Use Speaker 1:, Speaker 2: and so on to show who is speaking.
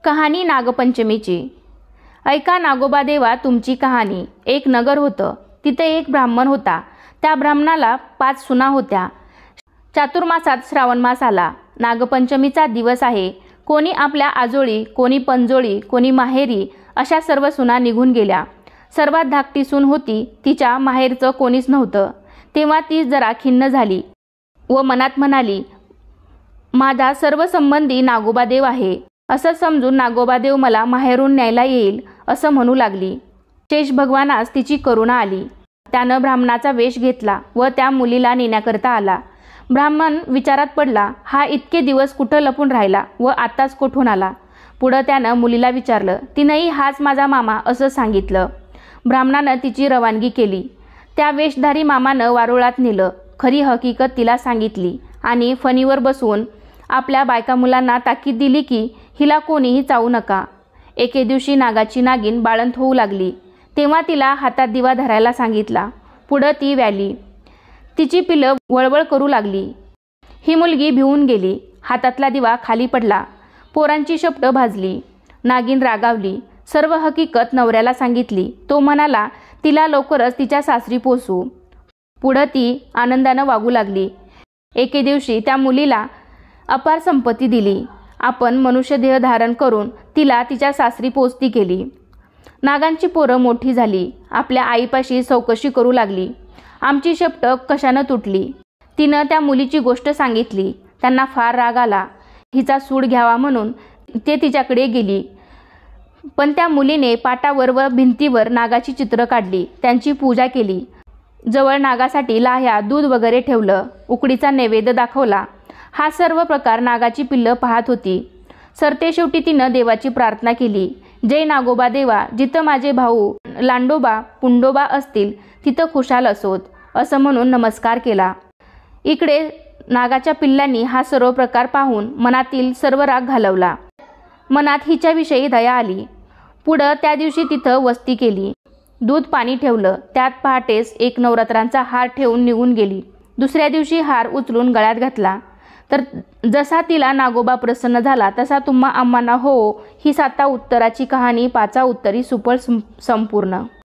Speaker 1: कहाणी नागपंचमीची। ऐका नागोबा देवा तुमची कहाणी। एक नगर होतं, तिथे एक ब्राह्मण होता। त्या ब्राह्मणाला 5 सुना होत्या। चातुर्मासात श्रावण मास आला। नागपंचमीचा दिवस आहे। कोणी आपल्या आजोळी, कोणी पंजोळी, कोणी माहेरी, अशा सर्व सुना निघून गेल्या। सर्वात धाकटी सून होती, तिच्या माहेरचं कोणीच नव्हतं। तेव्हा ती जरा खिन्न झाली व मनात म्हणाली, माझा सर्व संबंधी नागोबा देव आहे, असं समजून नागोबा देव मला माहेरून न्यायला येईल, असं म्हणू लागली। शेष भगवानास तिची करुणा आली। त्यानं ब्राह्मणाचा वेश घेतला व त्या मुलीला नेण्याकरता आला। ब्राह्मण विचारात पडला, हा इतके दिवस कुठं लपून राहिला व आताच कोठून आला। पुढं त्यानं मुलीला विचारलं, तिनंही हाच माझा मामा असं सांगितलं। ब्राह्मणानं तिची रवानगी केली। त्या वेशधारी मामानं वारुळात नेलं। खरी हकीकत तिला सांगितली आणि फणीवर बसवून आपल्या बायका मुलांना ताकीद दिली की हिला कोणीही चावू नका। एके दिवशी नागाची नागिन बाळंत होऊ लागली, तेव्हा तिला हातात दिवा धरायला सांगितला। पुढं ती व्याली। तिची पिलं वळवळ करू लागली। ही मुलगी भिवून गेली। हातातला दिवा खाली पडला। पोरांची शपटं भाजली। नागिन रागावली। सर्व हकीकत नवऱ्याला सांगितली। तो म्हणाला, तिला लवकरच तिच्या सासरी पोचू। पुढं ती आनंदानं वागू लागली। एके दिवशी त्या मुलीला अपार संपत्ती दिली। आपण मनुष्यदेह धारण करून तिला तिच्या सासरी पोचती केली। नागांची पोरं मोठी झाली। आपल्या आईपाशी चौकशी करू लागली, आमची शपथ कशानं तुटली। तिनं त्या मुलीची गोष्ट सांगितली। त्यांना फार राग आला। हिचा सूड घ्यावा म्हणून ते तिच्याकडे गेली। पण त्या मुलीने पाटावर व भिंतीवर नागाची चित्र काढली, त्यांची पूजा केली। जवळ नागासाठी लाह्या, दूध वगैरे ठेवलं। उकडीचा नैवेद्य दाखवला। हा सर्व प्रकार नागाची पिल्लं पाहत होती। सरतेशेवटी तिनं देवाची प्रार्थना केली, जय नागोबा देवा, जिथं माझे भाऊ लांडोबा पुंडोबा असतील तिथं खुशाल असोत, असं म्हणून नमस्कार केला। इकडे नागाच्या पिल्लांनी हा सर्व प्रकार पाहून मनातील सर्व राग घालवला। मनात हिच्याविषयी दया आली। पुढं त्या दिवशी तिथं वस्ती केली। दूध पाणी ठेवलं। त्यात पहाटेस एक नवरात्रांचा हार ठेवून निघून गेली। दुसऱ्या दिवशी हार उचलून गळ्यात घातला तर जसा तिला नागोबा प्रसन्न झाला तसा तुम्हा आम्हांना हो ही 7 उत्तराची कहाणी 5 उत्तरी सुफळ संपूर्ण।